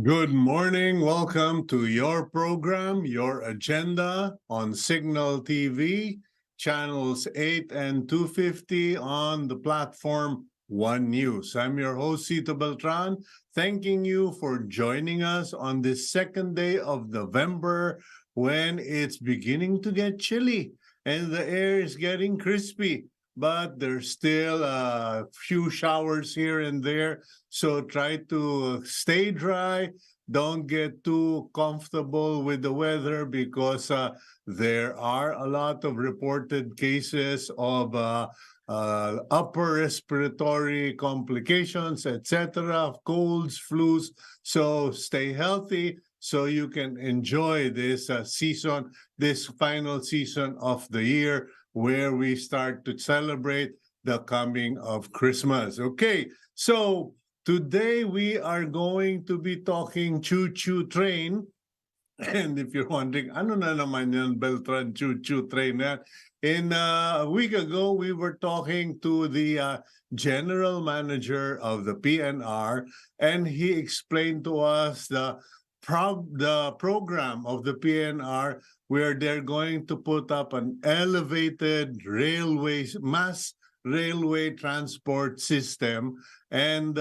Good morning. Welcome to your program, Your Agenda on Cignal TV, channels 8 and 250 on the platform One News. I'm your host, Cito Beltran, thanking you for joining us on this second day of November when it's beginning to get chilly and the air is getting crispy. But there's still a few showers here and there. So try to stay dry. Don't get too comfortable with the weather because there are a lot of reported cases of upper respiratory complications, etc., colds, flus. So stay healthy so you can enjoy this season, this final season of the year, where we start to celebrate the coming of Christmas. Okay, so today we are going to be talking choo-choo train. And if you're wondering, ano na naman yan, Beltran choo-choo train yan? A week ago, we were talking to the general manager of the PNR, and he explained to us the program of the PNR where they're going to put up an elevated mass railway transport system. And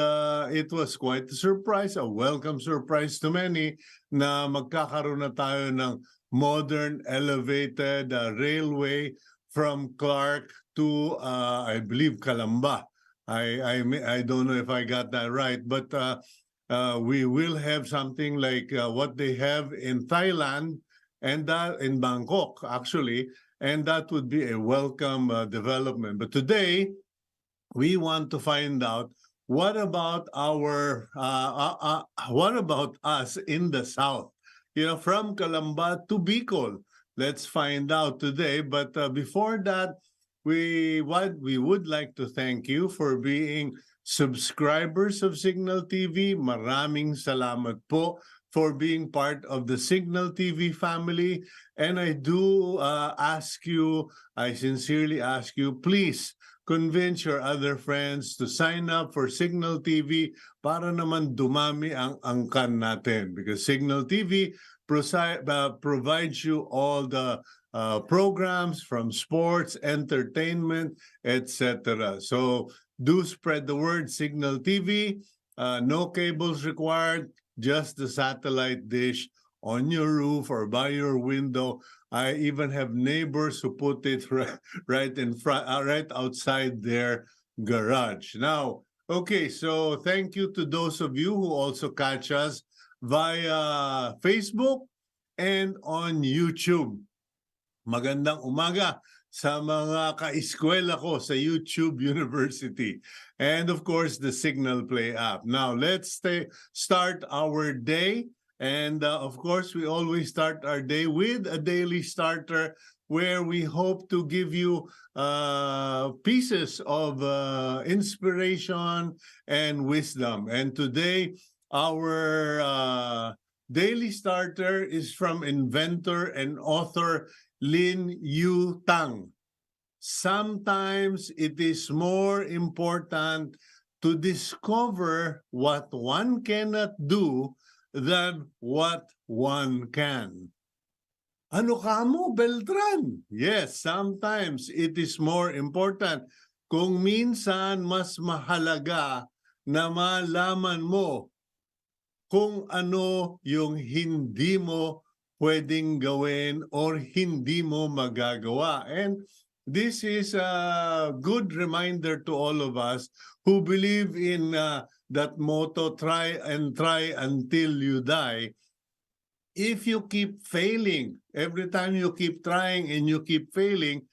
it was quite a surprise, a welcome surprise to many, na magkakaroon na tayo ng modern elevated railway from Clark to, I believe, Calamba. I don't know if I got that right, but we will have something like what they have in Thailand and that in Bangkok, actually, and that would be a welcome development. But today, we want to find out what about what about us in the South? You know, from Calamba to Bicol. Let's find out today. But before that, we would like to thank you for being subscribers of Cignal TV. Maraming salamat po for being part of the Cignal TV family. And I do I sincerely ask you, please convince your other friends to sign up for Cignal TV para naman dumami ang angkan natin. Because Cignal TV provides you all the programs from sports, entertainment, etc. So do spread the word, Cignal TV. No cables required, just the satellite dish on your roof or by your window. I even have neighbors who put it right in front, right outside their garage. Now, okay, so thank you to those of you who also catch us via Facebook and on YouTube. Magandang umaga sa mga ka-eskwela ko sa YouTube University. And of course, the Cignal Play app. Now, let's start our day. And of course, we always start our day with a daily starter where we hope to give you pieces of inspiration and wisdom. And today, our daily starter is from inventor and author Lin Yu Tang. Sometimes it is more important to discover what one cannot do than what one can. Ano ka mo, Beltran? Yes, sometimes it is more important. Kung minsan mas mahalaga na malaman mo kung ano yung hindi mo pwedeng gawin or hindi mo magagawa. And this is a good reminder to all of us who believe in that motto, try until you die. If you keep failing, every time you keep trying and you keep failing,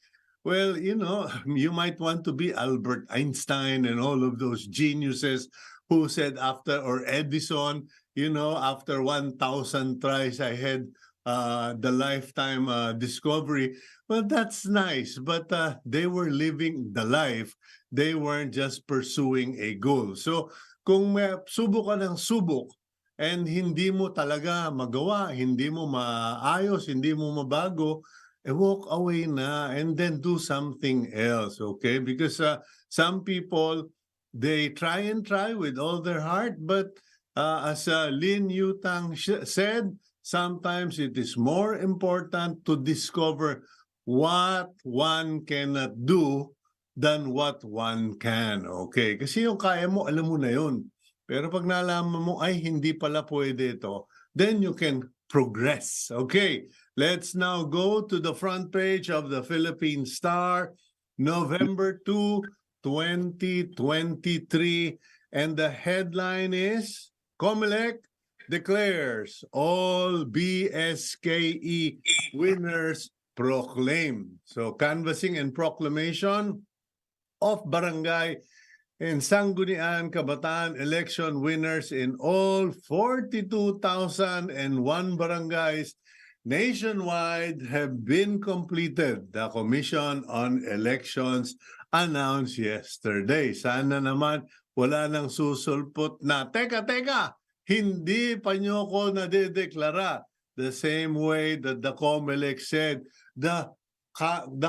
well, you know, you might want to be Albert Einstein and all of those geniuses who said after, or Edison, you know, after 1,000 tries, I had the lifetime discovery. Well, that's nice, but they were living the life. They weren't just pursuing a goal. So kung may subok ka ng subok and hindi mo talaga magawa, hindi mo maayos, hindi mo mabago, walk away na and then do something else, okay? Because some people, they try and try with all their heart, but As Lin Yutang said, sometimes it is more important to discover what one cannot do than what one can. Okay? Kasi yung kaya mo, alam mo na yun. Pero pag nalaman mo, ay, hindi pala pwede ito, then you can progress. Okay? Let's now go to the front page of the Philippine Star, November 2, 2023. And the headline is, COMELEC declares all BSKE winners proclaimed. So canvassing and proclamation of barangay and Sangguniang Kabataan election winners in all 42,001 barangays nationwide have been completed. The Commission on Elections announced yesterday. Sana naman wala nang susulpot na, teka, hindi pa nyo ko nadedeklara. The same way that the COMELEC said, the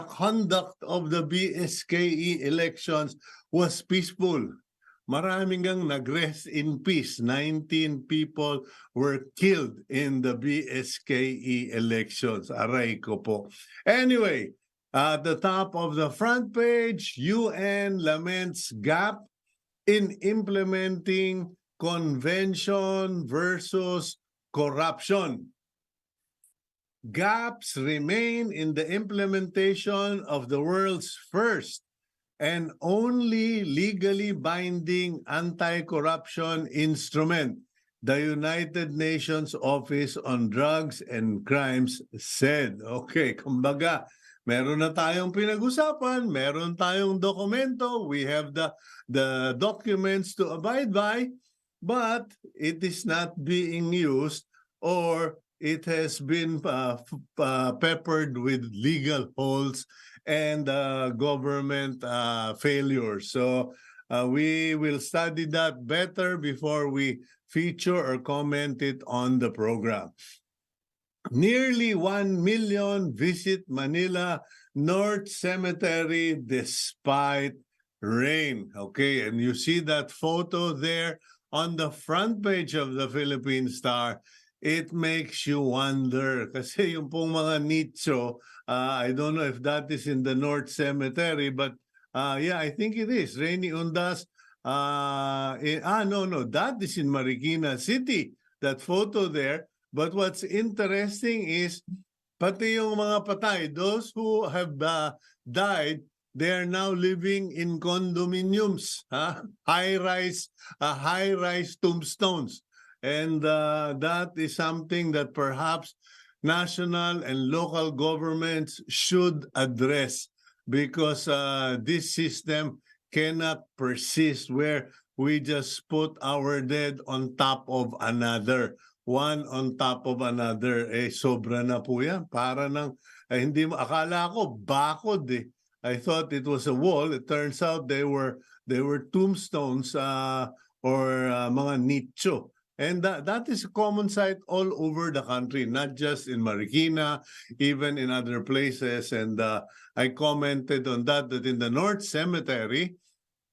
conduct of the BSKE elections was peaceful. Maraming gang nag-rest in peace. 19 people were killed in the BSKE elections. Aray ko po. Anyway, at the top of the front page, UN laments gap in implementing convention versus corruption. Gaps remain in the implementation of the world's first and only legally binding anti-corruption instrument, the United Nations Office on Drugs and Crimes said. Okay, kumbaga, meron na tayong pinag-usapan, meron tayong dokumento, we have the documents to abide by, but it is not being used or it has been peppered with legal holes and government failures. So we will study that better before we feature or comment it on the program. Nearly 1 million visit Manila North Cemetery despite rain. Okay, and you see that photo there on the front page of the Philippine Star. It makes you wonder. Kasi yung pong mga nicho, I don't know if that is in the North Cemetery, but yeah, I think it is. Rainy Undas. No, that is in Marikina City. That photo there. But what's interesting is, pati yung mga patay, those who have died, they are now living in condominiums, high-rise tombstones. And that is something that perhaps national and local governments should address, because this system cannot persist where we just put our dead on top of another. One on top of another. Sobra na po yan. Para nang, hindi mo, akala ko bakod eh. I thought it was a wall. It turns out they were tombstones or mga nicho. And that is a common sight all over the country, not just in Marikina, even in other places. And I commented on that in the North Cemetery,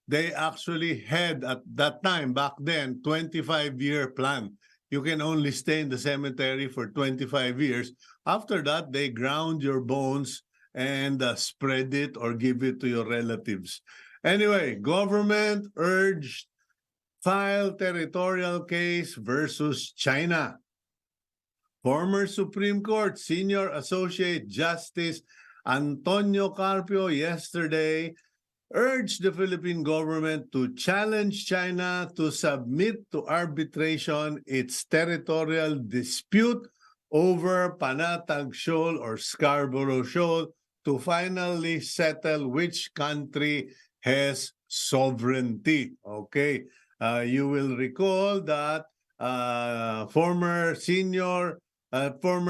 they actually had at that time, back then, 25-year plan. You can only stay in the cemetery for 25 years. After that, they ground your bones and spread it or give it to your relatives. Anyway, government urged file territorial case versus China. Former Supreme Court Senior Associate Justice Antonio Carpio yesterday urged the Philippine government to challenge China to submit to arbitration its territorial dispute over Panatag Shoal or Scarborough Shoal to finally settle which country has sovereignty. Okay. You will recall that former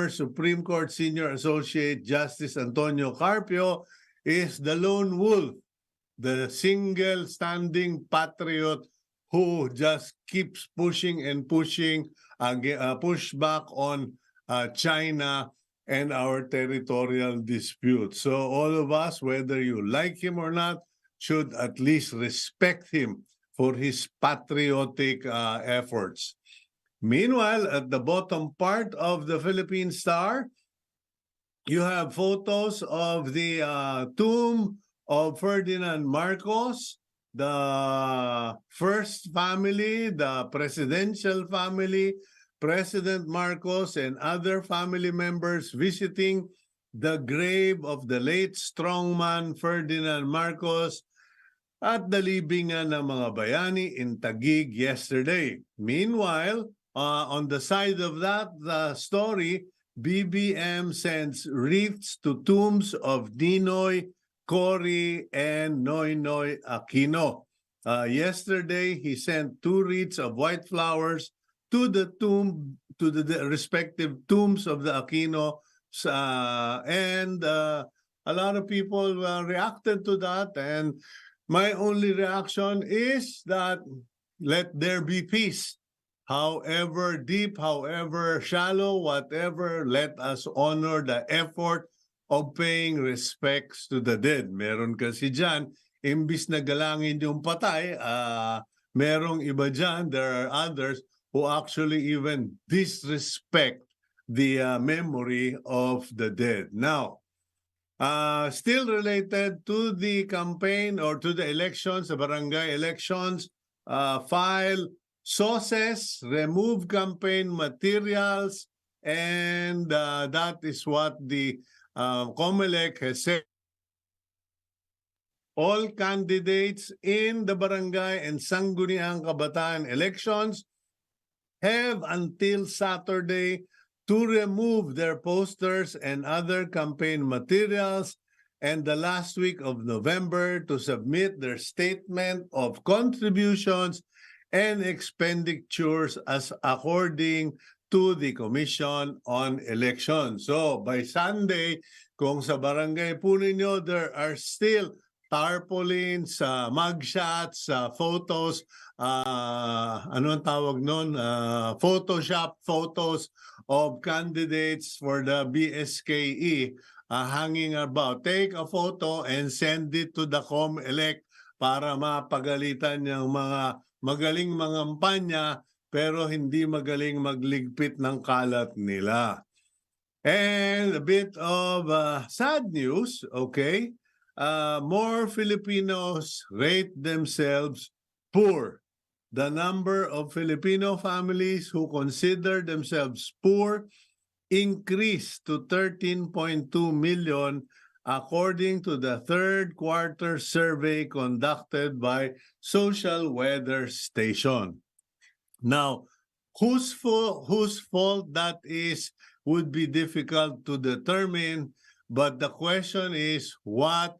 Supreme Court Senior Associate Justice Antonio Carpio is the lone wolf, the single standing patriot who just keeps pushing and pushing, push back on China and our territorial dispute. So all of us, whether you like him or not, should at least respect him for his patriotic efforts. Meanwhile, at the bottom part of the Philippine Star, you have photos of the tomb of Ferdinand Marcos, the first family, the presidential family, President Marcos and other family members visiting the grave of the late strongman Ferdinand Marcos at the libingan ng mga bayani in Taguig yesterday. Meanwhile, on the side of that story, BBM sends wreaths to tombs of Ninoy, Cory, and Noynoy Aquino. Yesterday, he sent 2 wreaths of white flowers to the respective tombs of the Aquino, and a lot of people reacted to that, and my only reaction is that let there be peace. However deep, however shallow, whatever, let us honor the effort of paying respects to the dead. Meron kasi dyan, imbis na galangin yung patay, merong iba dyan, there are others who actually even disrespect the memory of the dead. Now, still related to the campaign or to the elections, the barangay elections, file sources, remove campaign materials, and that is what the COMELEC has said. All candidates in the barangay and Sangguniang Kabataan elections have until Saturday to remove their posters and other campaign materials, and the last week of November to submit their statement of contributions and expenditures as according to the Commission on Elections. So by Sunday, kung sa barangay po ninyo, there are still tarpaulins, mugshots, photos, ano ang tawag nun? Photoshop photos of candidates for the BSKE hanging about. Take a photo and send it to the COMELEC para mapagalitan yung mga magaling mangampanya pero hindi magaling magligpit ng kalat nila. And a bit of sad news, okay? More Filipinos rate themselves poor. The number of Filipino families who consider themselves poor increased to 13.2 million according to the third quarter survey conducted by Social Weather Station. Now, whose fault that is would be difficult to determine, but the question is, what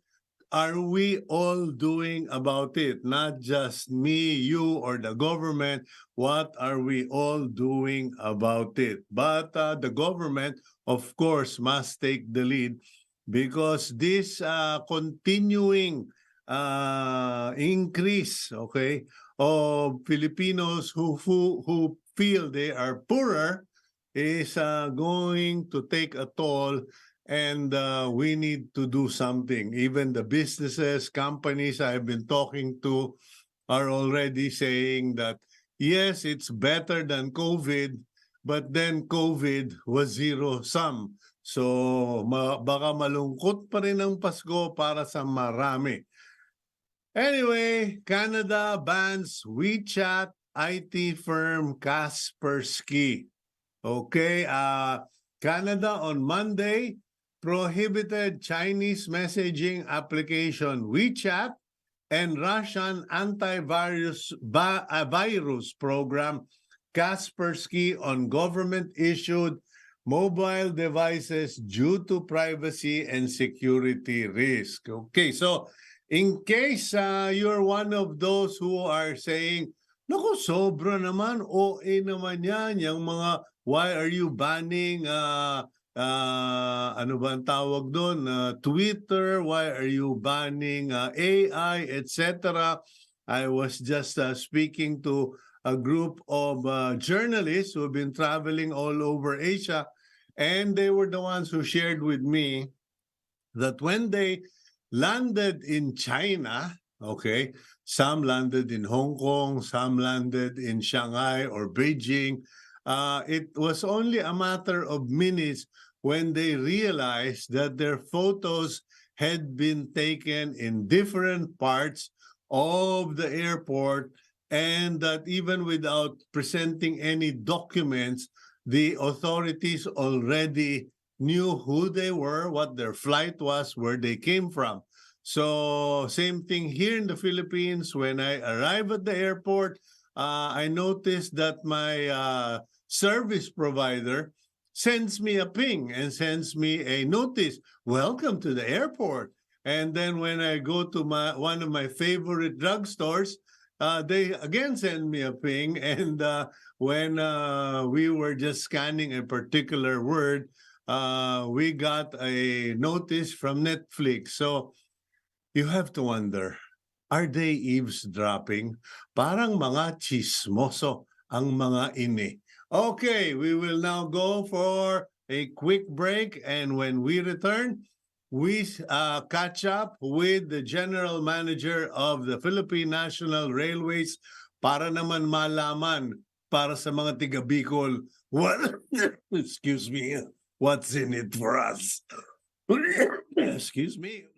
are we all doing about it? Not just me, you, or the government. What are we all doing about it? But the government, of course, must take the lead because this continuing increase, okay, of Filipinos who feel they are poorer is going to take a toll. And we need to do something. Even the businesses, companies I've been talking to are already saying that, yes, it's better than COVID, but then COVID was zero-sum. So baka malungkot pa rin ang Pasko para sa marami. Anyway, Canada bans WeChat IT firm Kaspersky. Okay, Canada on Monday prohibited Chinese messaging application WeChat and Russian antivirus virus program Kaspersky on government-issued mobile devices due to privacy and security risk. Okay, so in case you're one of those who are saying, naku, sobra naman, OA naman yan, yung mga, why are you banning ano ba ang tawag doon? Twitter, why are you banning AI, etc.? I was just speaking to a group of journalists who have been traveling all over Asia, and they were the ones who shared with me that when they landed in China, okay, some landed in Hong Kong, some landed in Shanghai or Beijing, it was only a matter of minutes when they realized that their photos had been taken in different parts of the airport, and that even without presenting any documents, the authorities already knew who they were, what their flight was, where they came from. So same thing here in the Philippines. When I arrived at the airport, I noticed that my service provider sends me a ping and sends me a notice, welcome to the airport. And then when I go to one of my favorite drugstores, they again send me a ping. And when we were just scanning a particular word, we got a notice from Netflix. So you have to wonder, are they eavesdropping? Parang mga chismoso ang mga ini. Okay, we will now go for a quick break, and when we return, we catch up with the General Manager of the Philippine National Railways para naman malaman para sa mga tiga Bicol, what, excuse me, what's in it for us? Excuse me.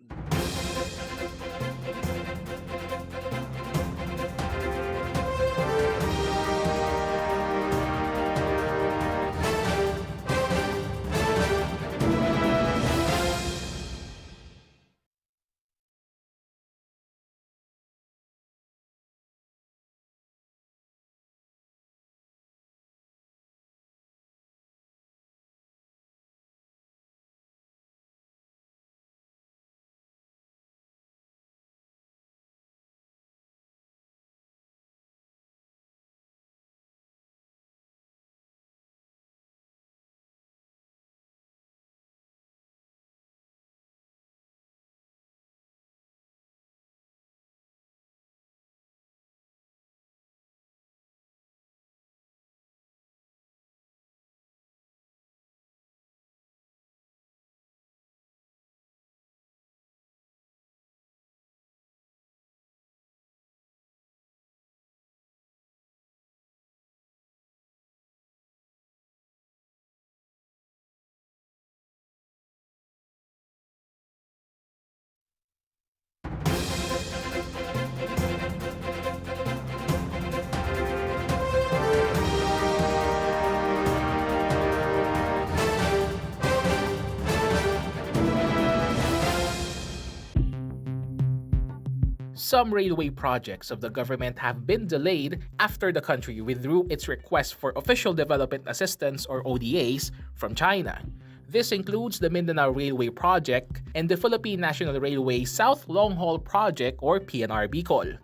Some railway projects of the government have been delayed after the country withdrew its request for Official Development Assistance or ODAs from China. This includes the Mindanao Railway Project and the Philippine National Railway South Long Haul Project or PNR Bicol.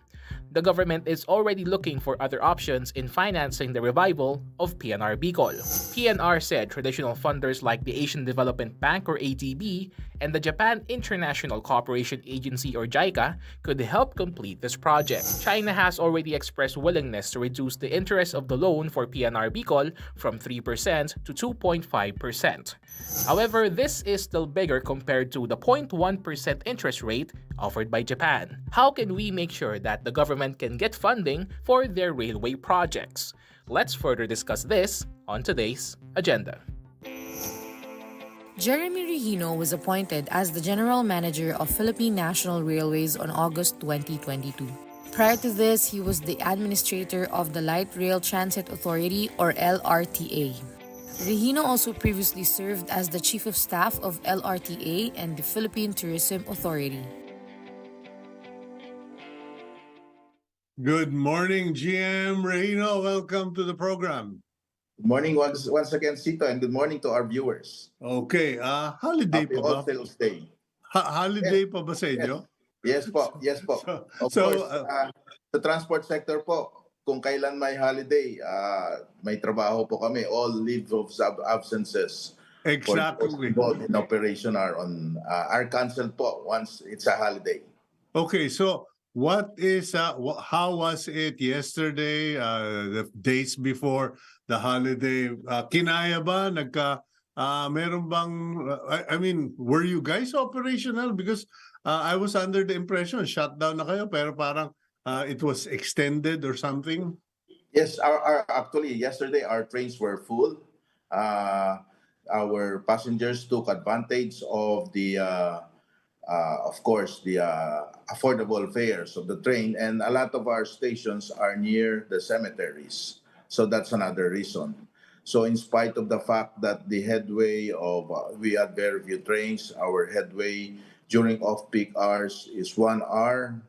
The government is already looking for other options in financing the revival of PNR Bicol. PNR said traditional funders like the Asian Development Bank or ADB and the Japan International Cooperation Agency or JICA could help complete this project. China has already expressed willingness to reduce the interest of the loan for PNR Bicol from 3% to 2.5%. However, this is still bigger compared to the 0.1% interest rate offered by Japan. How can we make sure that the government can get funding for their railway projects? Let's further discuss this on today's agenda. Jeremy Regino was appointed as the General Manager of Philippine National Railways on August 2022. Prior to this, he was the Administrator of the Light Rail Transit Authority or LRTA. Regino also previously served as the Chief of Staff of LRTA and the Philippine Tourism Authority. Good morning, GM Regino. Welcome to the program. Good morning once again, Cito, and good morning to our viewers. Okay, holiday Happy pa ba? All Souls Day. Holiday pa ba sa inyo? Yes po, yes po. Of course, sa transport sector po, kung kailan may holiday, may trabaho po kami. All leaves of absences Exactly. for involved in operation are canceled po once it's a holiday. Okay, so what is how was it yesterday, the days before the holiday? Kinaya ba? Meron bang I mean, were you guys operational? Because I was under the impression shutdown na kayo, pero parang it was extended or something. Yes, actually yesterday our trains were full. Uh, our passengers took advantage of of course, the affordable fares of the train, and a lot of our stations are near the cemeteries. So that's another reason. So, in spite of the fact that the headway of we had very few trains, our headway during off-peak hours is 1 hour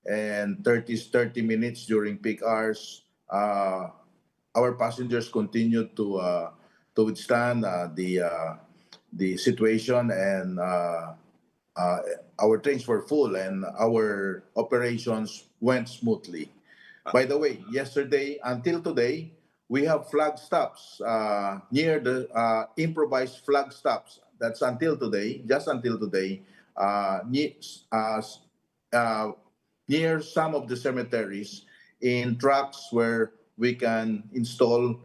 and 30 minutes during peak hours. Our passengers continue to withstand the situation, and uh, our trains were full and our operations went smoothly. By the way, yesterday until today, we have flag stops near the improvised flag stops. That's until today, just until today, uh, near some of the cemeteries in tracks where we can install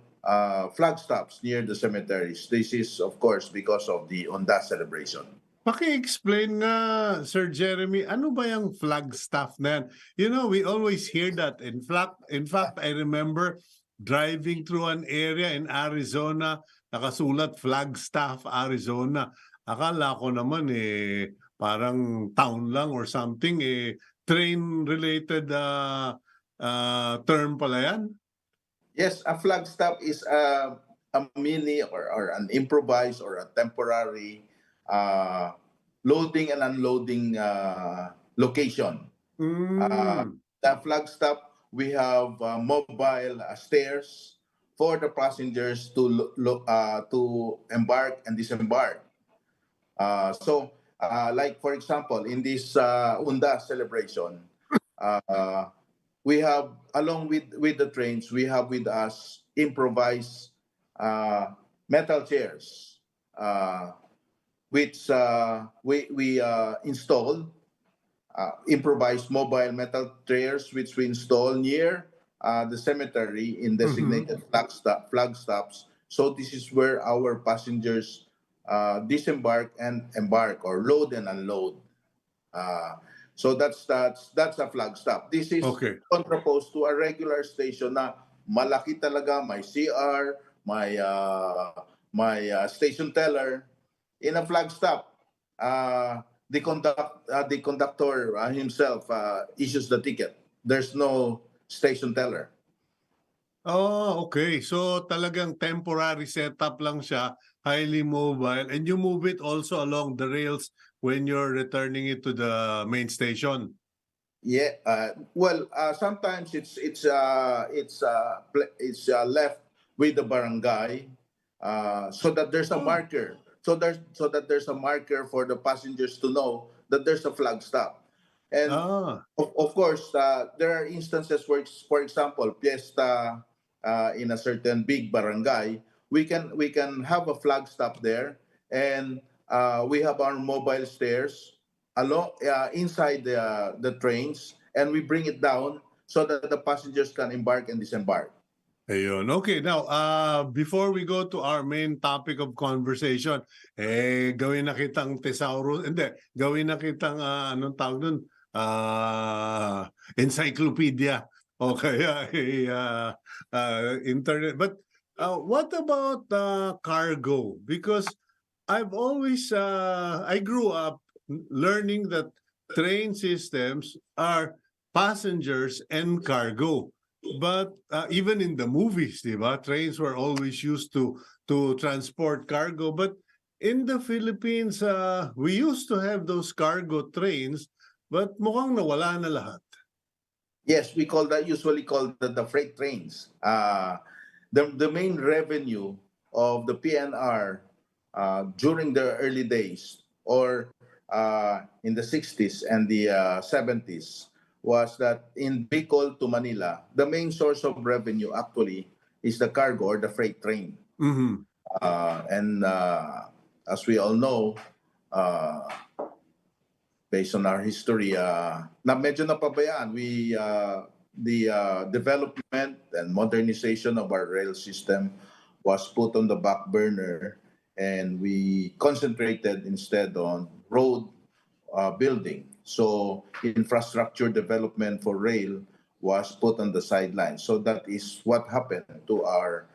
flag stops near the cemeteries. This is, of course, because of the Onda celebration. Paki-explain nga, Sir Jeremy, ano ba yung Flagstaff na yan? You know, we always hear that. In fact, I remember driving through an area in Arizona, nakasulat Flagstaff, Arizona. Akala ko naman parang town lang or something, train-related term pala yan. Yes, a flag stop is a mini or an improvised or a temporary uh, loading and unloading location. Mm. The flag stop, we have mobile stairs for the passengers to embark and disembark. Like for example, in this Unda celebration, uh, we have, along with the trains, we have with us improvised metal chairs, which we install improvised mobile metal chairs, which we install near the cemetery in designated flag stops. So this is where our passengers disembark and embark, or load and unload. So that's a flag stop. This is Okay. contraposed to a regular station na malaki talaga, may CR, may station teller. In a flag stop, the conductor himself issues the ticket. There's no station teller. Oh, okay. So talagang temporary setup lang siya, highly mobile, and you move it also along the rails when you're returning it to the main station. Yeah. Sometimes it's left with the barangay, so that there's a marker. So that there's a marker for the passengers to know that there's a flag stop. And Ah, of course, there are instances where, for example, fiesta in a certain big barangay, we can have a flag stop there, and we have our mobile stairs along inside the trains, and we bring it down so that the passengers can embark and disembark. ayun. Okay, now, before we go to our main topic of conversation, gawin na kitang thesaurus, hindi, gawin na kitang, anong tawag nun? Encyclopedia o kaya internet. But what about cargo? Because I grew up learning that train systems are passengers and cargo. But even in the movies, di ba, trains were always used to transport cargo. But in the Philippines, we used to have those cargo trains, but mukhang nawala na lahat. Yes, we usually call the freight trains. The main revenue of the PNR during the early days, or in the 60s and the 70s, was that in Bicol to Manila, the main source of revenue actually is the cargo or the freight train. Mm-hmm. And as we all know, uh, based on our history, na medyo napabayaan. The development and modernization of our rail system was put on the back burner, and we concentrated instead on road building. So infrastructure development for rail was put on the sidelines. So that is what happened to our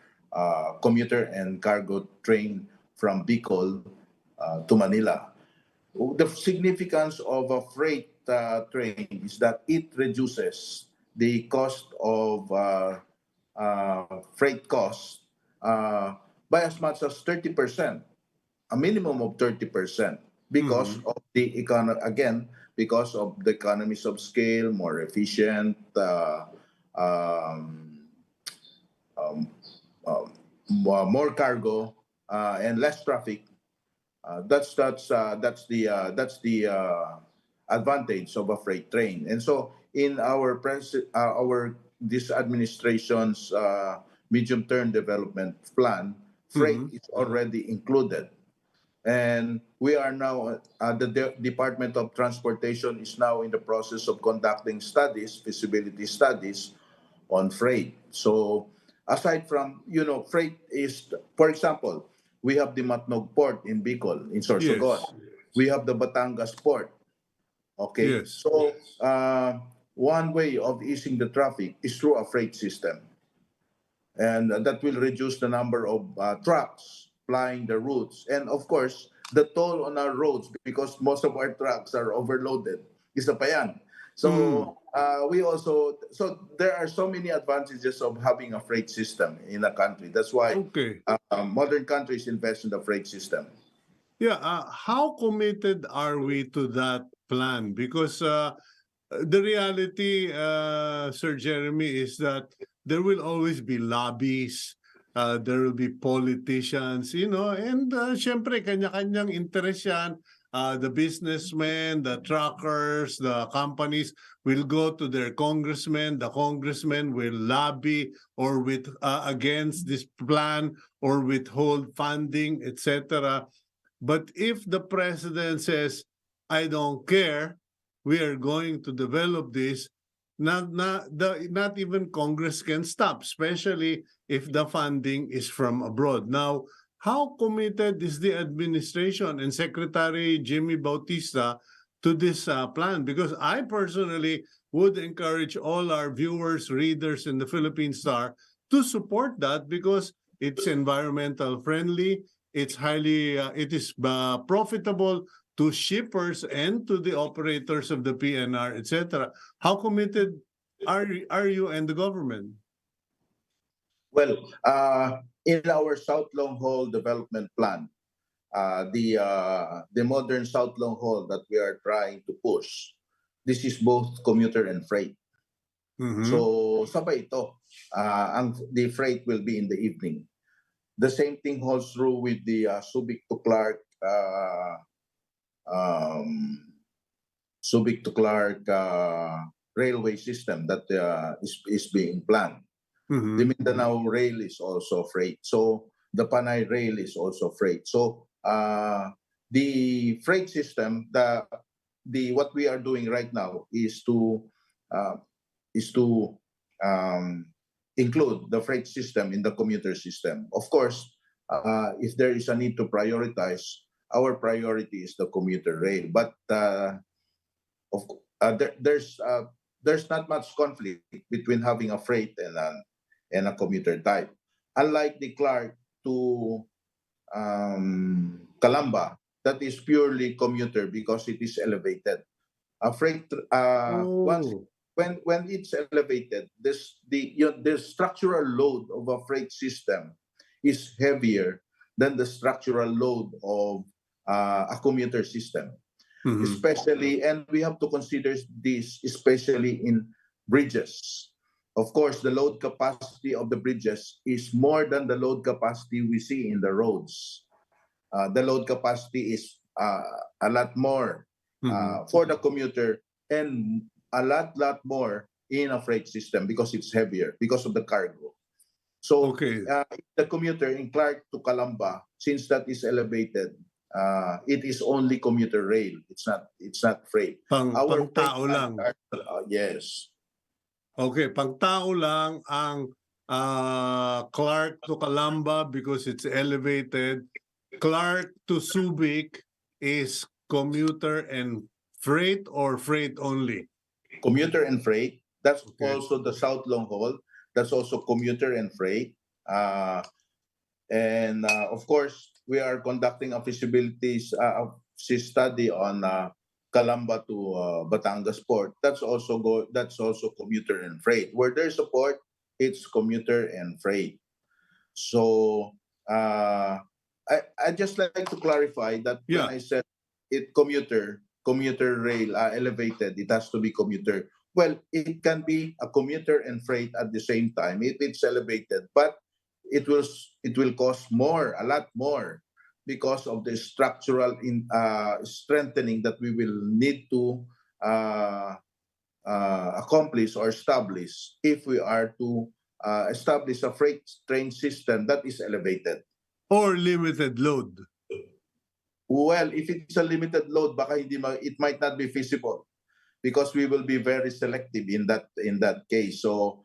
commuter and cargo train from Bicol to Manila. The significance of a freight train is that it reduces the cost of freight costs by as much as 30%, a minimum of 30%, because Mhm. of the again, because of the economies of scale, more efficient, um, um, um, more cargo, and less traffic. That's the advantage of a freight train. And so, in our this administration's medium-term development plan, freight Mhm. is already included. And we are now, Department of Transportation is now in the process of conducting studies, feasibility studies on freight. So aside from, freight is, for example, we have the Matnog Port in Bicol, in Sorsogon. Yes. We have the Batangas Port. Okay. Yes. So one way of easing the traffic is through a freight system, and that will reduce the number of trucks plying the routes, and of course the toll on our roads, because most of our trucks are overloaded. Isa pa yan. Mm. So there are so many advantages of having a freight system in a country. That's why Okay. modern countries invest in the freight system. Yeah. How committed are we to that plan? Because the reality, Sir Jeremy, is that there will always be lobbies, there will be politicians, and syempre, kanya-kanyang interest yan. The businessmen, the truckers, the companies will go to their congressmen. The congressmen will lobby or against this plan or withhold funding, etc. But if the president says, I don't care, we are going to develop this, not even Congress can stop, especially if the funding is from abroad. Now, how committed is the administration and Secretary Jimmy Bautista to this plan? Because I personally would encourage all our viewers, readers in the Philippine Star to support that because it's environmental friendly, it is profitable to shippers and to the operators of the PNR, etc. How committed are you and the government? Well, in our South Long Haul development plan, the modern South Long Haul that we are trying to push, this is both commuter and freight. Mm-hmm. So sabay ito. The freight will be in the evening. The same thing holds true with the Subic to Clark um, railway system that is being planned. The Mm-hmm. Mindanao Rail is also freight. So the Panay Rail is also freight. So the freight system, the what we are doing right now uh, is to um, include the freight system in the commuter system. Of course, if there is a need to prioritize, our priority is the commuter rail. But there's not much conflict between having a freight and a commuter type. Unlike the Clark to Calamba, that is purely commuter because it is elevated. A freight once Oh. when it's elevated, the structural load of a freight system is heavier than the structural load of a commuter system, Mm-hmm. especially, and we have to consider this especially in bridges. Of course, the load capacity of the bridges is more than the load capacity we see in the roads. The load capacity is a lot more Mm-hmm. for the commuter, and a lot more in a freight system because it's heavier because of the cargo. So Okay. the commuter in Clark to Calamba, since that is elevated, it is only commuter rail. It's not freight. Pang Our freight tao lines lang. are yes. Okay, pang tao lang ang Clark to Calamba because it's elevated. Clark to Subic is commuter and freight or freight only? Commuter and freight. That's Okay. also the South Long Haul. That's also commuter and freight. And of course, we are conducting a feasibility study on Calamba to Batangas port. That's also commuter and freight. Where there's a port, it's commuter and freight. So I just like to clarify that when Yeah. I said it commuter rail elevated, it has to be commuter. Well, it can be a commuter and freight at the same time if it's elevated, but it will cost more, a lot more, because of the structural strengthening that we will need to uh, accomplish or establish if we are to establish a freight train system that is elevated. Or limited load. Well, if it's a limited load, baka it might not be feasible because we will be very selective in that case. So,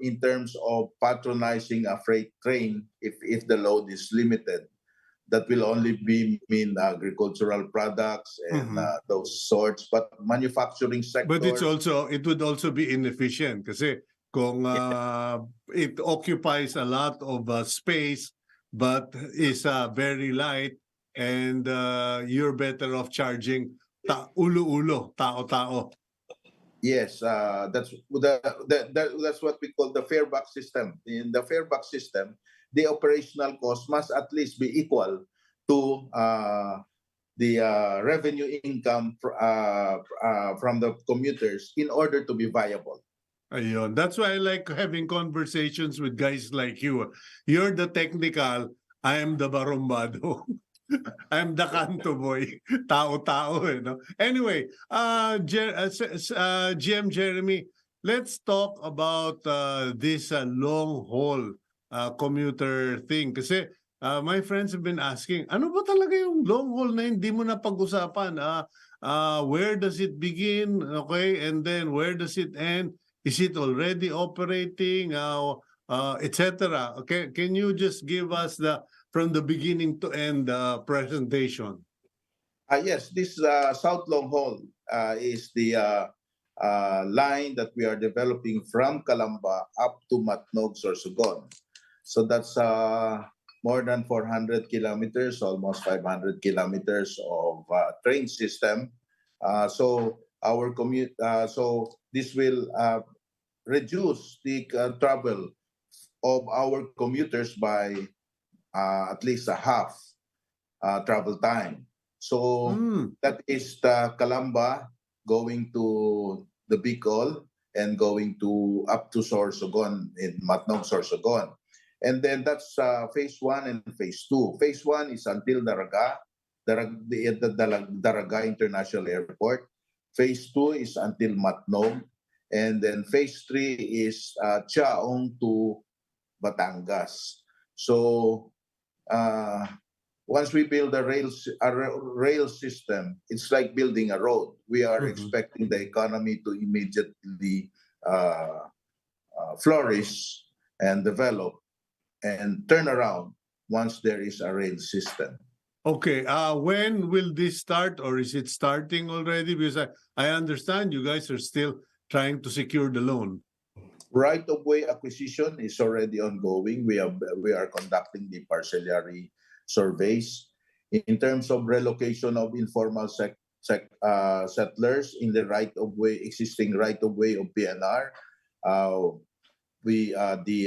in terms of patronizing a freight train, if the load is limited, that will only be mean agricultural products and Mhm. those sorts. But manufacturing But sector, it would also be inefficient kasi kung it occupies a lot of space but is very light, and you're better off charging ulo-ulo, tao-tao. yes, that's what we call the fare box system. In the fare box system, the operational cost must at least be equal to the revenue income from the commuters in order to be viable. Ayun. That's why I like having conversations with guys like you. You're the technical, I am the barumbado. I'm the kanto boy. Tao-tao, eh, no? Anyway, GM Jeremy, let's talk about this long haul commuter thing. Kasi my friends have been asking, ano ba talaga yung long haul na hindi mo na pag-usapan? Where does it begin? Okay, and then where does it end? Is it already operating? Etc. Okay, can you just give us the from the beginning to end presentation? Yes, this South Long Haul is the line that we are developing from Calamba up to Matnog, Sorsogon. So that's more than 400 kilometers, almost 500 kilometers of train system. So this will reduce the travel of our commuters by at least a half travel time. So Mm. that is the Calamba going to the Bicol and going to up to Sorsogon in Matnog, Sorsogon. And then that's phase one and phase two. Phase one is until Daraga International Airport. Phase two is until Matnog. And then phase three is Chaong to Batangas. So uh, once we build a rail system, it's like building a road. We are Mhm. expecting the economy to immediately flourish and develop and turn around once there is a rail system. Okay, when will this start, or is it starting already? Because I understand you guys are still trying to secure the loan. Right-of-way acquisition is already ongoing. We are conducting the parcellary surveys. In terms of relocation of informal settlers in the existing right-of-way of PNR, uh, the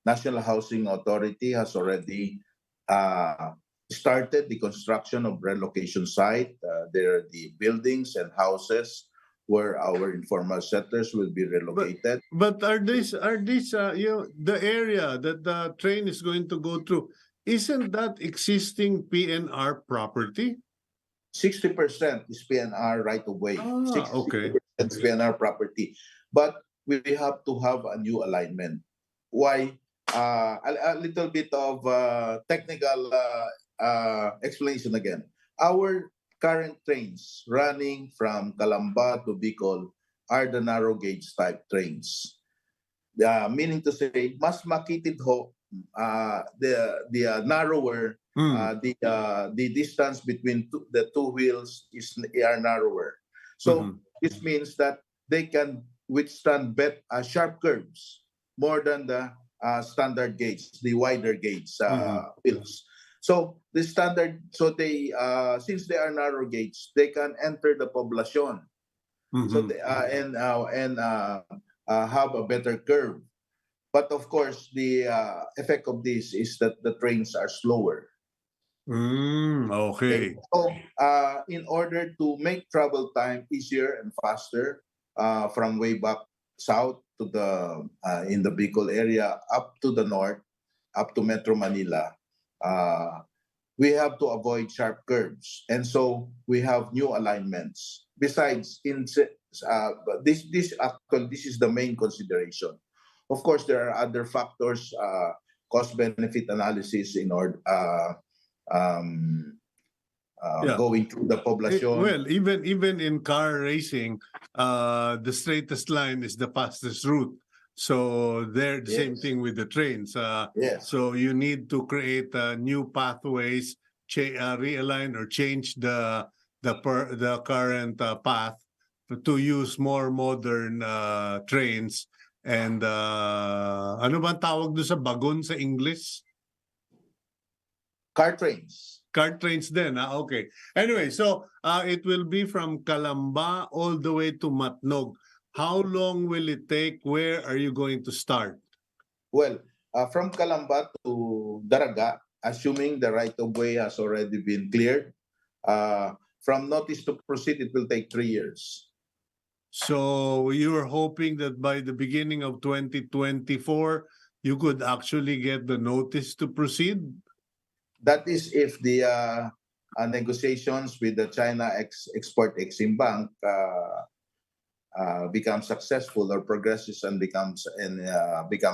National Housing Authority has already uh, started the construction of relocation site. There are the buildings and houses where our informal settlers will be relocated. But are these the area that the train is going to go through? Isn't that existing PNR property? 60% is PNR right away. Okay. 60% is PNR property. But we have to have a new alignment. Why? A little bit of technical explanation again. Our current trains running from Calamba to Bicol are the narrow gauge type trains. Meaning to say, mas makitid ho the narrower Mm. the distance between the two wheels are narrower. So Mhm. this means that they can withstand sharp curves more than the standard gauge, the wider gauge wheels. So the standard, so they since they are narrow gauge, they can enter the poblacion. So they, have a better curve. But of course, the effect of this is that the trains are slower. Okay. So, in order to make travel time easier and faster from way back south to the in the Bicol area up to the north, up to Metro Manila, we have to avoid sharp curves, and so we have new alignments. Besides, this is the main consideration. Of course, there are other factors, cost benefit analysis in order. Um, Yeah. Going through the poblacion. Well, even in car racing, the straightest line is the fastest route. So they're the same Yes. thing with the trains. Yes. So you need to create new pathways, realign or change the current path to use more modern trains. And ano bang tawag doon sa bagon sa English? Car trains. Car trains din, okay. Anyway, so it will be from Calamba all the way to Matnog. How long will it take? Where are you going to start? Well, from Calamba to Daraga, assuming the right-of-way has already been cleared, from notice to proceed, it will take 3 years. So you're hoping that by the beginning of 2024, you could actually get the notice to proceed? That is if the negotiations with the China Export-Exim Bank becomes successful or progresses and becomes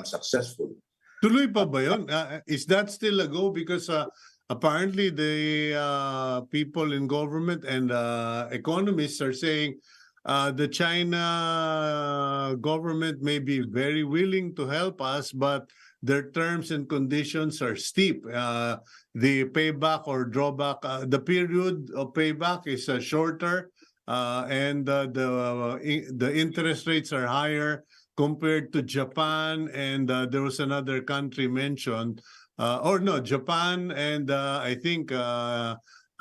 successful. Tuloy pa ba yun? Is that still a go? Because apparently the people in government and economists are saying the China government may be very willing to help us, but their terms and conditions are steep. The payback or drawback, the period of payback is shorter, and the interest rates are higher compared to Japan, and there was another country mentioned, or no, Japan and I think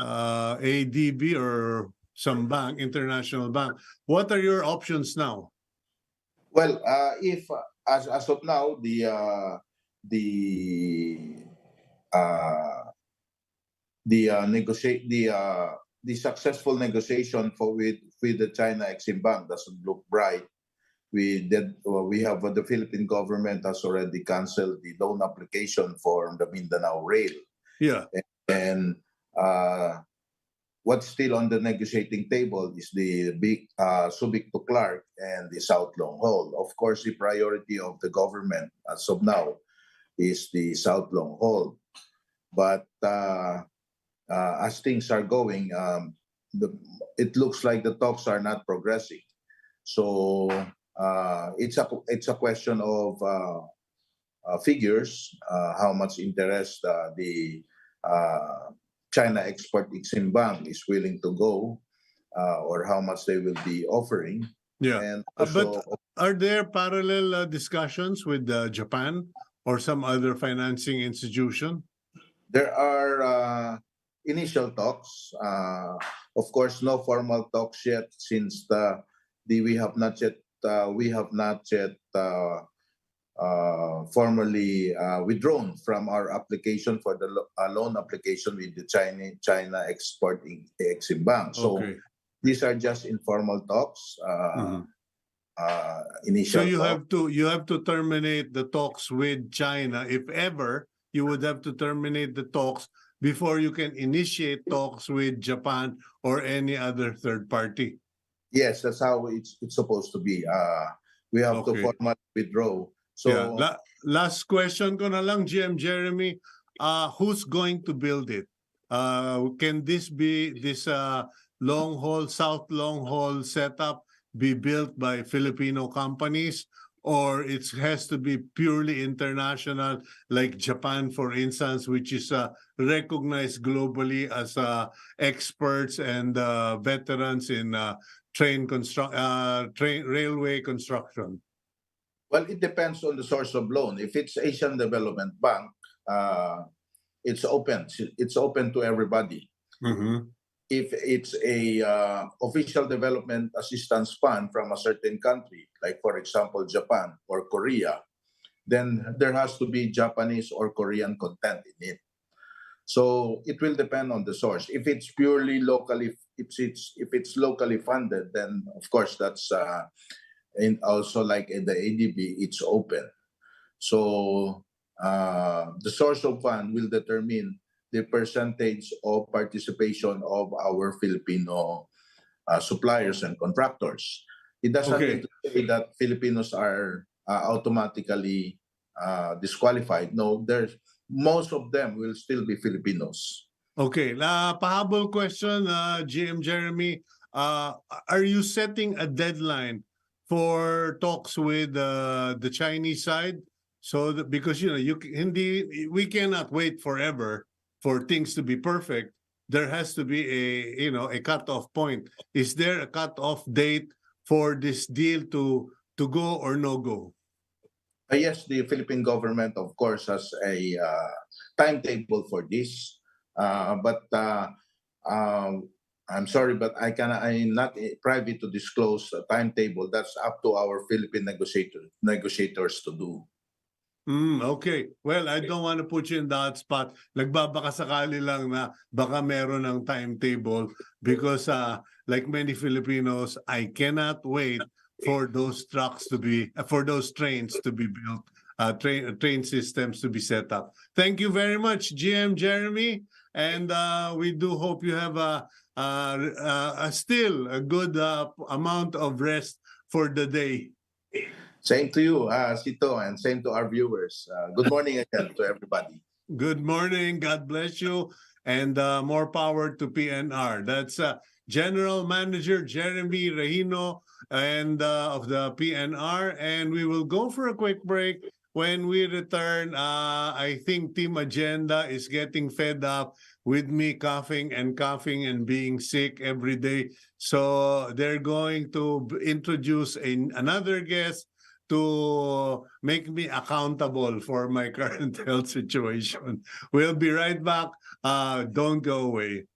ADB or some bank, international bank. What are your options now? Well, if as of now the successful negotiation with the China Exim Bank doesn't look bright. We have the Philippine government has already canceled the loan application for the Mindanao Rail. Yeah. And what's still on the negotiating table is the big Subic to Clark and the South Long Haul. Of course, the priority of the government as of now is the South Long Haul. But as things are going, it looks like the talks are not progressing. So it's a question of figures, how much interest the China Export-Exim Bank is willing to go, or how much they will be offering. Yeah. And But are there parallel discussions with Japan or some other financing institution? there are initial talks. Of course, no formal talks yet, since we have not yet formally withdrawn from our application for the loan application with the China Export-Exim Bank. So Okay. these are just informal talks. Initial. So talk. you have to terminate the talks with China. If ever, you would have to terminate the talks before you can initiate talks with Japan or any other third party. Yes, that's how it's supposed to be. We have to Okay. formally withdraw. So Yeah. Last question ko na lang, GM Jeremy. Who's going to build it? Can this long haul, South long haul setup be built by Filipino companies, or it has to be purely international, like Japan, for instance, which is recognized globally as experts and veterans in railway construction? Well, it depends on the source of loan. If it's Asian Development Bank, uh, it's open. It's open to everybody. Mm-hmm. If it's a official development assistance fund from a certain country, like for example Japan or Korea, then there has to be Japanese or Korean content in it. So it will depend on the source. If it's purely locally, if it's locally funded, then of course that's and also like in the ADB, it's open. So the source of fund will determine the percentage of participation of our Filipino suppliers and contractors. It doesn't Okay. mean to say that Filipinos are automatically disqualified. No, there's most of them will still be Filipinos. Okay. Pahabol question, GM Jeremy. Are you setting a deadline for talks with the Chinese side? So that, because we cannot wait forever for things to be perfect. There has to be a cutoff point. Is there a cutoff date for this deal to go or no go? Yes, the Philippine government, of course, has a timetable for this. I'm sorry, but I'm not privy to disclose a timetable. That's up to our Philippine negotiators to do. Okay. Well, I don't want to put you in that spot. Nagbabaka sakali lang na baka meron ng timetable because like many Filipinos, I cannot wait for those for those trains to be built, train systems to be set up. Thank you very much, GM Jeremy, and we do hope you have still a good amount of rest for the day. Same to you, Cito, and same to our viewers. Good morning again to everybody. Good morning. God bless you. And more power to PNR. That's General Manager Jeremy Regino and of the PNR. And we will go for a quick break. When we return, I think Team Agenda is getting fed up with me coughing and being sick every day. So they're going to introduce another guest to make me accountable for my current health situation. We'll be right back. Don't go away.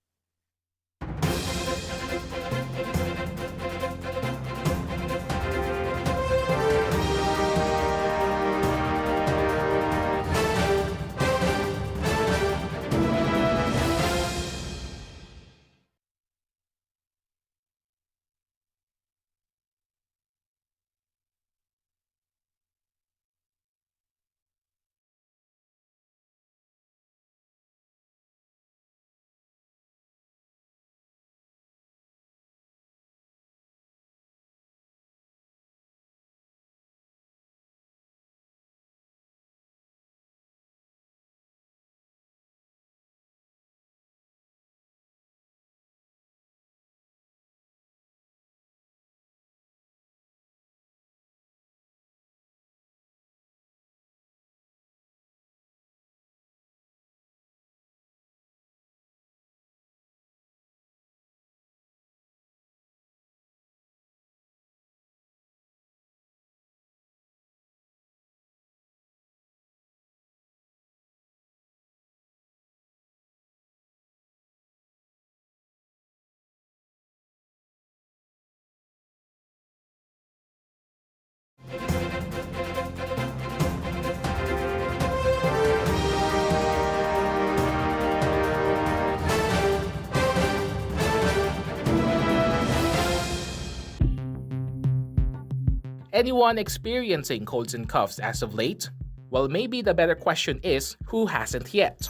Anyone experiencing colds and coughs as of late? Well, maybe the better question is, who hasn't yet?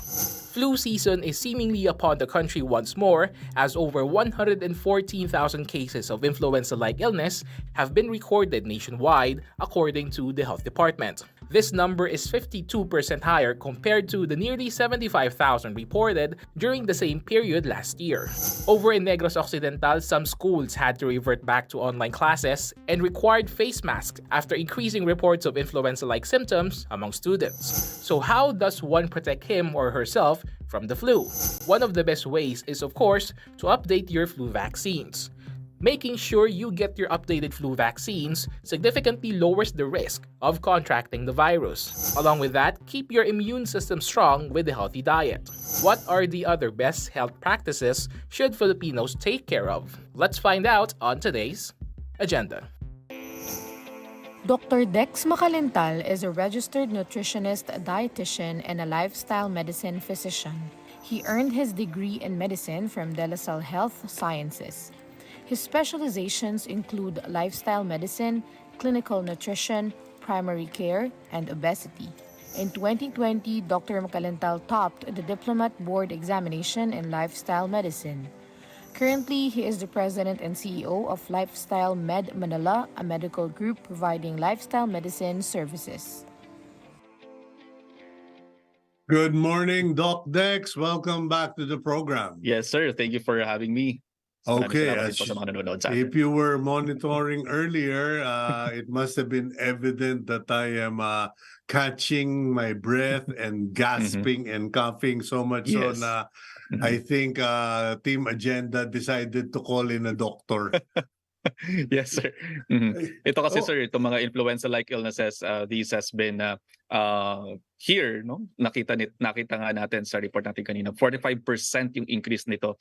Flu season is seemingly upon the country once more, as over 114,000 cases of influenza-like illness have been recorded nationwide, according to the Health Department. This number is 52% higher compared to the nearly 75,000 reported during the same period last year. Over in Negros Occidental, some schools had to revert back to online classes and required face masks after increasing reports of influenza-like symptoms among students. So how does one protect him or herself from the flu? One of the best ways is, of course, to update your flu vaccines. Making sure you get your updated flu vaccines significantly lowers the risk of contracting the virus. Along with that, keep your immune system strong with a healthy diet. What are the other best health practices should Filipinos take care of? Let's find out on today's agenda. Dr. Dex Macalintal is a registered nutritionist, dietitian, and a lifestyle medicine physician. He earned his degree in medicine from De La Salle Health Sciences. His specializations include lifestyle medicine, clinical nutrition, primary care, and obesity. In 2020, Dr. Macalintal topped the Diplomat Board examination in lifestyle medicine. Currently, he is the president and CEO of Lifestyle Med Manila, a medical group providing lifestyle medicine services. Good morning, Doc Dex. Welcome back to the program. Yes, sir. Thank you for having me. Maraming Okay, salamat din po sa mga nanonood sa atin. if you were monitoring earlier, it must have been evident that I am catching my breath and gasping and coughing so much so Yes. na I think Team Agenda decided to call in a doctor. Yes, sir. Ito kasi, Oh. sir, itong mga influenza-like illnesses, this has been here, no? Nakita nga natin sa report natin kanina, 45% yung increase nito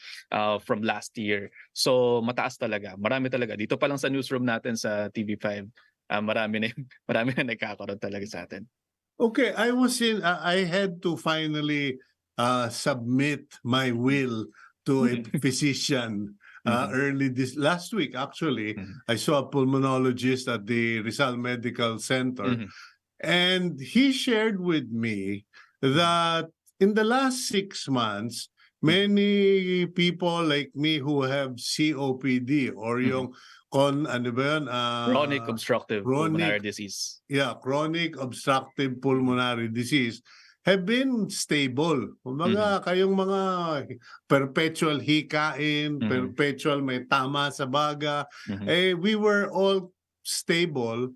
from last year. So mataas talaga. Marami talaga. Dito pa lang sa newsroom natin sa TV5, marami na nagkakaroon talaga sa atin. Okay, I had to finally submit my will to a physician early last week. Actually, I saw a pulmonologist at the Rizal Medical Center, and he shared with me that in the last 6 months, many people like me who have COPD or yung ano ba yun? Chronic obstructive pulmonary chronic- disease. Yeah, chronic obstructive pulmonary disease have been stable. Kumbaga, kayong mga perpetual hikain, perpetual may tama sa baga, we were all stable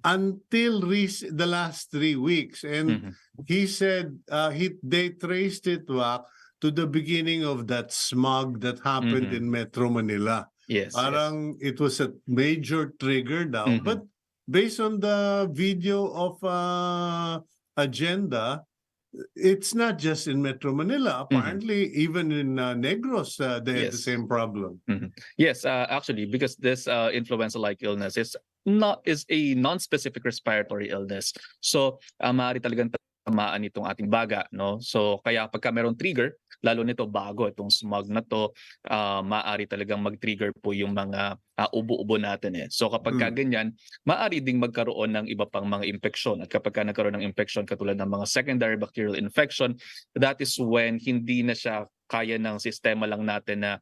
until the last 3 weeks. And he said they traced it back to the beginning of that smog that happened in Metro Manila. Yes. Parang it was a major trigger daw. But based on the video of Agenda, it's not just in Metro Manila. Apparently, even in Negros, they had the Yes. same problem. Yes, actually, because this influenza-like illness is a non-specific respiratory illness. So, maaari talagang tamaan itong ating baga, no? So, kaya pagka merong trigger, lalo nito bago itong smog na to, maaari talagang mag-trigger po yung mga ubo-ubo natin eh. So kapag ganyan, maaari ding magkaroon ng iba pang mga infeksyon. At kapag nagkaroon ng infeksyon katulad ng mga secondary bacterial infection, that is when hindi na siya kaya ng sistema lang natin na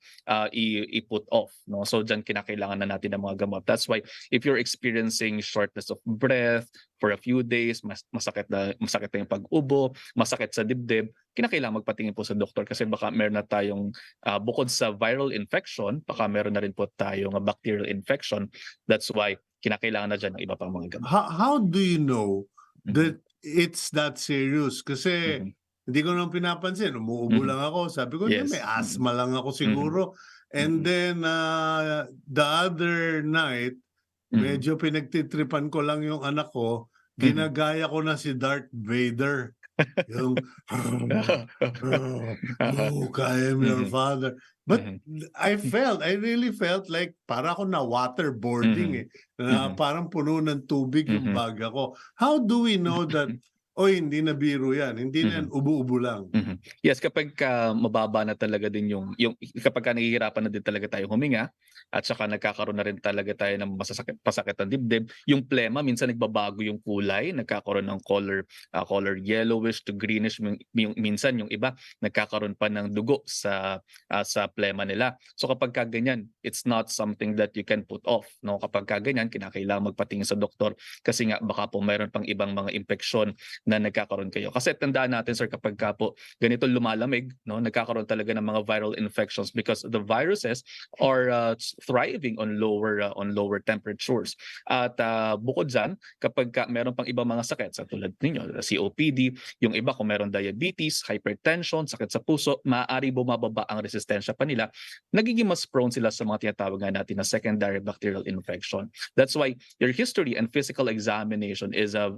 i-put off, no? So diyan kinakailangan na natin ng mga gamot. That's why if you're experiencing shortness of breath for a few days, masakit na yung pag-ubo, masakit sa dibdib, kinakailangan magpatingin po sa doktor kasi baka meron na tayong bukod sa viral infection, baka meron na rin po tayong bacterial infection. That's why kinakailangan na dyan ng iba pang mga gamot. How do you know that it's that serious? Kasi hindi ko naman pinapansin. Umuubo lang ako. Sabi ko, Yes. may asthma lang ako siguro. And then, the other night, medyo pinagtitripan ko lang yung anak ko. Ginagaya ko na si Darth Vader. Yung, Luke, I am your father. But I really felt like para ako na waterboarding eh. Na parang puno ng tubig yung bag ako. How do we know that Oy, hindi na biro yan. Hindi na yan Mhm. ubo-ubo lang. Yes, kapag mababa na talaga din yung kapag nahihirapan na din talaga tayo huminga at saka nagkakaroon na rin talaga tayo ng pasakit ng dibdib, yung plema minsan nagbabago yung kulay, nagkakaroon ng color yellowish to greenish, minsan yung iba nagkakaroon pa ng dugo sa plema nila. So kapag ganyan, it's not something that you can put off, no? Kapag ganyan, kinakailangan magpatingin sa doktor kasi nga baka po mayroon pang ibang mga impeksyon na nagkakaroon kayo. Kasi tandaan natin sir, kapag po ganito lumalamig, no, nagkakaroon talaga ng mga viral infections because the viruses are thriving on lower temperatures. At bukod dyan, kapag meron pang ibang mga sakit sa tulad ninyo, COPD, yung iba kung meron diabetes, hypertension, sakit sa puso, maaari bumababa ang resistensya pa nila, nagiging mas prone sila sa mga tinatawag nga natin na secondary bacterial infection. That's why your history and physical examination is a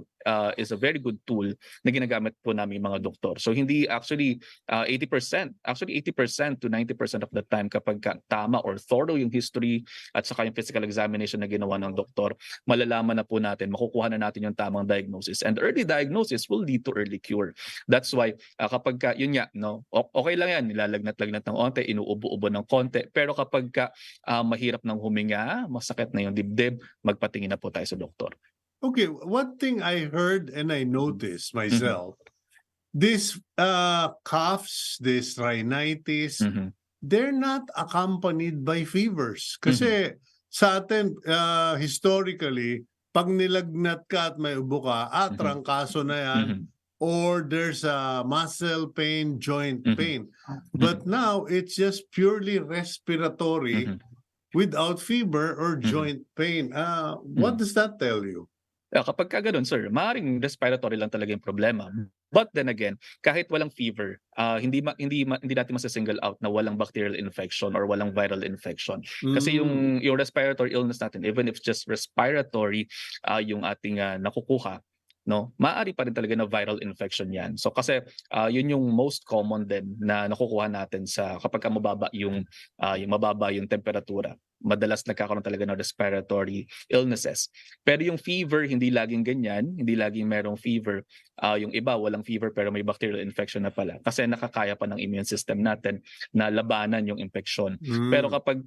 very good tool na ginagamit po namin mga doktor. So hindi actually 80% to 90% of the time kapag tama or thorough yung history at saka yung physical examination na ginawa ng doktor, malalaman na po natin, makukuha na natin yung tamang diagnosis. And early diagnosis will lead to early cure. That's why kapag yun nga, no, okay lang yan, nilalagnat-lagnat ng konti, inuubo-ubo ng konti, pero kapag mahirap ng huminga, masakit na yung dibdib, magpatingin na po tayo sa doktor. Okay, one thing I heard and I noticed myself, these coughs, this rhinitis, they're not accompanied by fevers. Kasi sa atin, historically, pag nilagnat ka at may ubo ka, trangkaso na yan, or there's a muscle pain, joint pain. But now, it's just purely respiratory without fever or joint pain. What does that tell you? Kapag ganun, sir, maaaring respiratory lang talaga yung problema. But then again, kahit walang fever, hindi natin masa-single out na walang bacterial infection or walang viral infection. Kasi yung respiratory illness natin, even if just respiratory yung ating nakukuha, no, maaari pa rin talaga na viral infection yan. So kasi yun yung most common din na nakukuha natin sa kapag mababa yung temperatura. Madalas nagkakaroon talaga ng respiratory illnesses. Pero yung fever, hindi laging ganyan, hindi laging merong fever. Yung iba, walang fever pero may bacterial infection na pala. Kasi nakakaya pa ng immune system natin na labanan yung infection. Pero kapag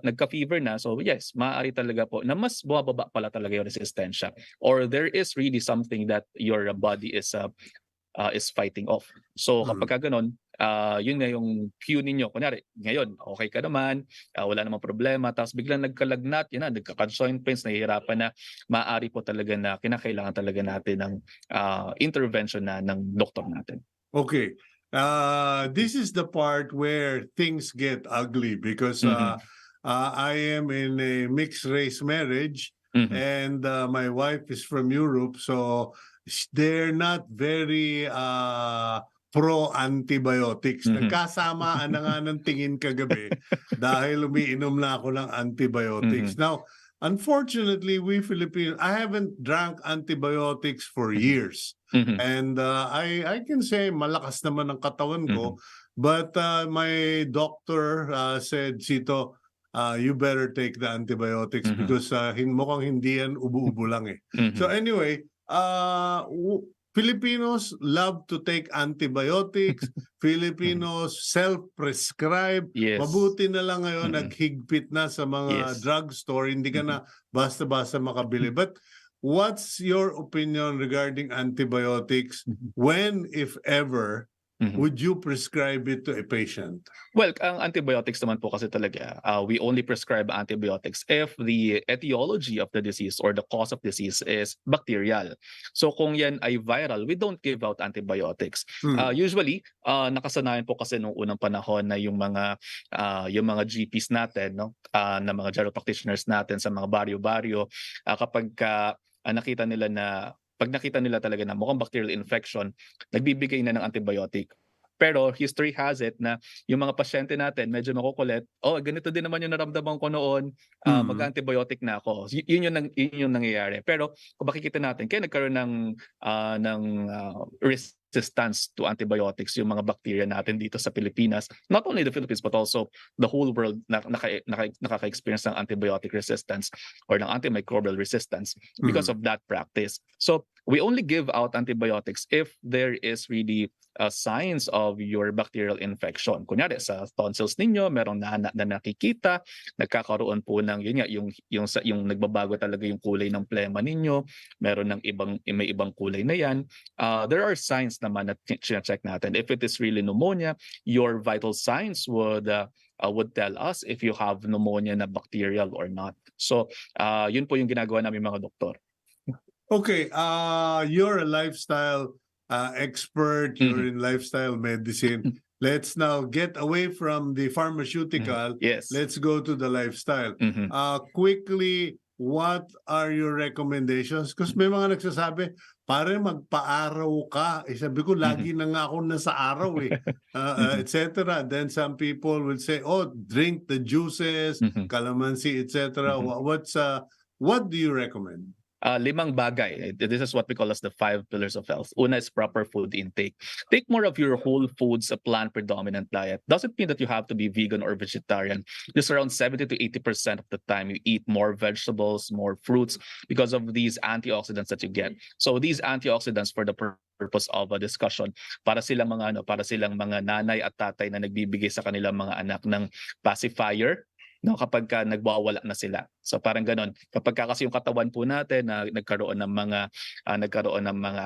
nagka-fever na, so yes, maaari talaga po na mas bumababa pala talaga yung resistensya. Or there is really something that your body is fighting off. So kapag ganun, yun nga yung cue ninyo. Kunyari, ngayon, okay ka naman, wala namang problema, tapos biglang nagkalagnat, yun na, nagka-joint pains, nahihirapan na, maaari po talaga na kinakailangan talaga natin ng intervention na ng doktor natin. Okay. This is the part where things get ugly because I am in a mixed race marriage and my wife is from Europe, so they're not very pro-antibiotics. Nagkasamaan na nga ng tingin kagabi dahil umiinom na ako ng antibiotics. Now, unfortunately, we Filipinos, I haven't drank antibiotics for years. And I can say malakas naman ang katawan ko. But my doctor said, Cito, you better take the antibiotics because mukhang hindi yan ubo-ubo lang eh. So anyway, Filipinos love to take antibiotics. Filipinos self-prescribe. Yes. Mabuti na lang ngayon naghigpit na sa mga drugstore. Hindi ka na basta-basta makabili. But what's your opinion regarding antibiotics? When, if ever, would you prescribe it to a patient? Well, ang antibiotics naman po kasi talaga, we only prescribe antibiotics if the etiology of the disease or the cause of disease is bacterial. So kung yan ay viral, we don't give out antibiotics. Usually, nakasanayan po kasi nung unang panahon na yung mga GPs natin, no, na mga general practitioners natin sa mga baryo-baryo, kapag nakita nila na pag nakita nila talaga na mukhang bacterial infection, nagbibigay na ng antibiotic. Pero history has it na yung mga pasyente natin medyo makukulit, ganito din naman yung naramdaman ko noon, mag-antibiotic na ako. Yun yung nangyayari. Pero kung makikita natin, kaya nagkaroon ng resistance to antibiotics yung mga bacteria natin dito sa Pilipinas. Not only the Philippines but also the whole world nakaka-experience ng antibiotic resistance or ng antimicrobial resistance because of that practice. So We only give out antibiotics if there is really signs of your bacterial infection. Kunyari sa tonsils ninyo, merong na nakikita, nagkakaroon po ng yun nga yung nagbabago talaga yung kulay ng plema ninyo, meron ng may ibang kulay na yan. There are signs naman na check natin. If it is really pneumonia, your vital signs would tell us if you have pneumonia na bacterial or not. So, yun po yung ginagawa namin mga doktor. Okay, you're a lifestyle expert, you're in lifestyle medicine. Let's now get away from the pharmaceutical. Yes. Let's go to the lifestyle. Quickly, what are your recommendations? Because may mga nagsasabi, pare magpa-araw ka. Sabi ko, lagi na nga ako nasa araw etc. Then some people will say, oh, drink the juices, calamansi, etc. What do you recommend? 5 bagay. This is what we call as the 5 pillars of health. Una is proper food intake. Take more of your whole foods, a plant predominant diet. Doesn't mean that you have to be vegan or vegetarian. Just around 70 to 80% of the time you eat more vegetables, more fruits because of these antioxidants that you get. So these antioxidants, for the purpose of a discussion, para silang mga nanay at tatay na nagbibigay sa kanilang mga anak ng pacifier, no, kapag nagwawala na sila. So parang ganon. Kapag kasi yung katawan po natin na nagkaroon ng mga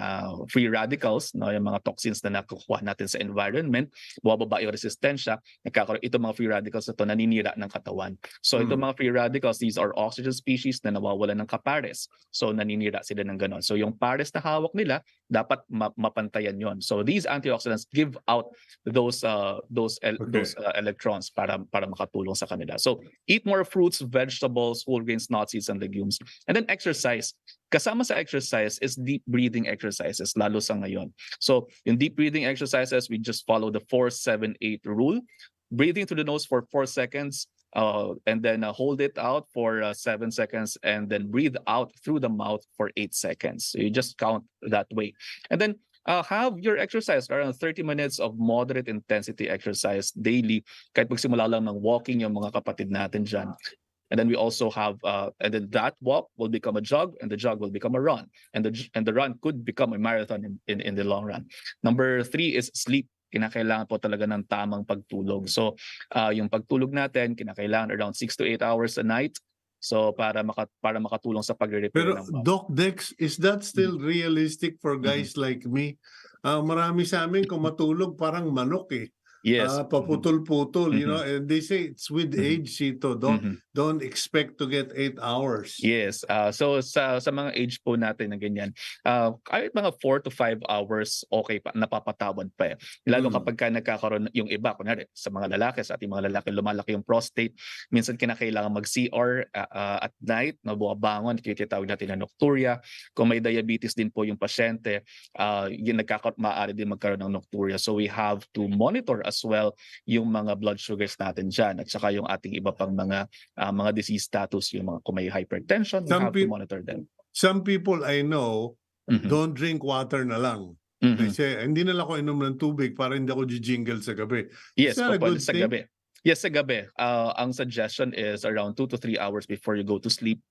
free radicals, no, yung mga toxins na nakukuha natin sa environment, bumababa yung resistensya, nagkakaroon itong mga free radicals na ito naninira ng katawan. So itong mga free radicals, these are oxygen species na nawawalan ng kapares. So naninira sila ng ganon. So yung pares na hawak nila, dapat mapantayan yon. So these antioxidants give out those electrons para makatulong sa kanila. So eat more fruits, vegetables, whole grains, nuts, seeds, and legumes. And then exercise. Kasama sa exercise is deep breathing exercises, lalo sa ngayon. So yung deep breathing exercises, we just follow the 4-7-8 rule. Breathing through the nose for 4 seconds, and then hold it out for 7 seconds, and then breathe out through the mouth for 8 seconds. So you just count that way. And then have your exercise around 30 minutes of moderate intensity exercise daily. Kahit magsimula lang ng walking yung mga kapatid natin dyan. And then we also have, and then that walk will become a jog, and the jog will become a run, and the run could become a marathon in the long run. Number 3 is sleep. Kinakailangan po talaga ng tamang pagtulog. So yung pagtulog natin, kinakailangan around 6 to 8 hours a night. So para makatulong sa pagre-repair Pero ng body. Doc Dex, is that still realistic for guys like me? Marami sa amin kung matulog parang manok eh. Yes. Paputol-putol, you know, and they say it's with age, Cito. Don't expect to get 8 hours. Yes. So sa mga age po natin na ganyan, kahit mga 4 to 5 hours, okay pa, napapatawad pa eh. Lalo kapag nagkakaroon yung iba, kunwari sa mga lalaki, sa ating mga lalaki, lumalaki yung prostate, minsan kinakailangan mag-CR at night, na bumabangon, tinatawag natin na nocturia. Kung may diabetes din po yung pasyente, maaari din magkaroon ng nocturia. So we have to monitor as well yung mga blood sugars natin dyan, at saka yung ating iba pang mga disease status, yung mga kung may hypertension, we have to monitor them. Some people I know don't drink water na lang. They say, hindi na lang ako inom ng tubig para hindi ako jingle sa gabi. Yes, Is that a good sa thing? gabi. Yes, sa gabi. Ang suggestion is around 2 to 3 hours before you go to sleep,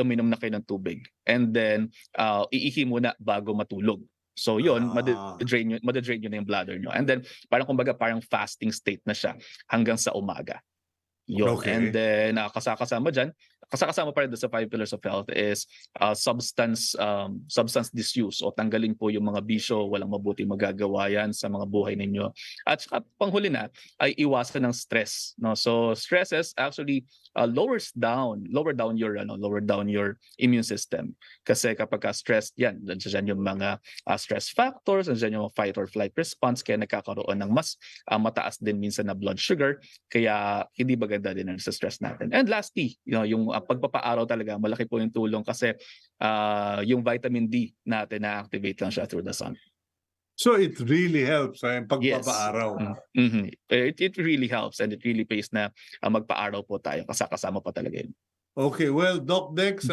uminom na kayo ng tubig. And then, iihi muna bago matulog. So yun, madadrain nyo na yung bladder nyo. And then, parang fasting state na siya hanggang sa umaga. Yun. Okay. And then, kasama pa rin sa 5 pillars of health is substance disuse, o tanggalin po yung mga bisyo, walang mabuting magagawa yan sa mga buhay ninyo. At saka panghuli na ay iwasan ng stress. No? So stresses actually lower down your immune system. Kasi kapag stressed yan, nandiyan yung mga stress factors, nandiyan yung fight or flight response, kaya nagkakaroon ng mas mataas din minsan na blood sugar, kaya hindi maganda din ang stress natin. And lastly, yung pagpapaaraw talaga, malaki po yung tulong kasi yung vitamin D natin na-activate lang siya through the sun. So it really helps yung pagpapaaraw. Yes. It really helps, and it really pays na magpaaraw po tayo, kasama pa talaga yun. Okay, well, Doc Dex,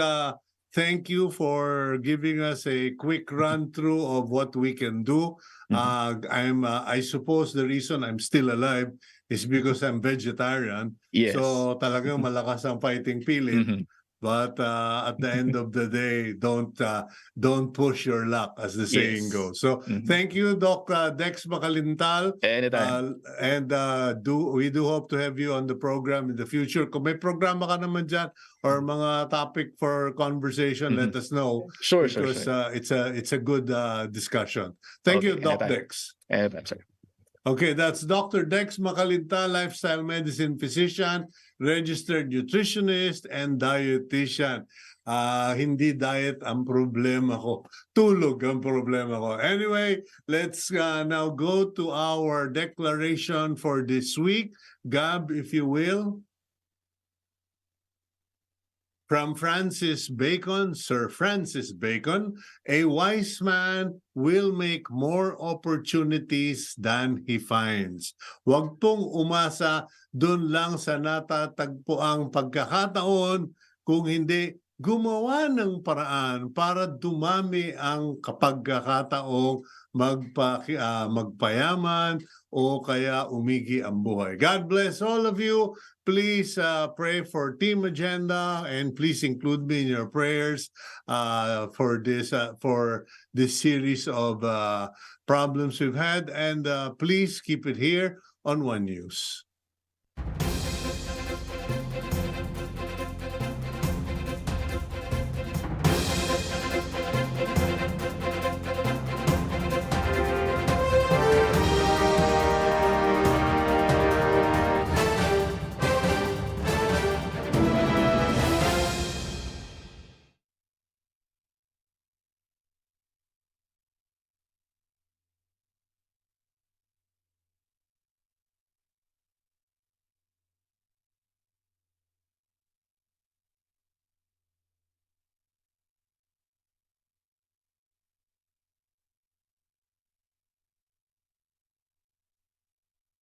thank you for giving us a quick run-through of what we can do. I suppose the reason I'm still alive is because I'm vegetarian. Yes. So talagang malakas ang fighting pilit. But at the end of the day, don't push your luck, as the saying Yes. goes. So Mhm. thank you, Doc Dex Macalintal. Anytime. And we do hope to have you on the program in the future. Kung may programa ka naman dyan or mga topic for conversation, let us know, Sure, because sure. it's a good discussion. Thank you, Okay, Doc anytime. Dex. Anytime, sir. Okay, that's Dr. Dex Macalintal, lifestyle medicine physician, registered nutritionist, and dietitian. Hindi diet ang problema ko. Tulog ang problema ko. Anyway, let's now go to our declaration for this week. Gab, if you will. From Francis Bacon, Sir Francis Bacon, a wise man will make more opportunities than he finds. Huwag pong umasa dun lang sa natatagpuang pagkakataon, kung hindi gumawa ng paraan para dumami ang pagkakataong magpayaman o kaya umigi ang buhay. God bless all of you. Please pray for Team Agenda, and please include me in your prayers for this series of problems we've had. And please keep it here on One News.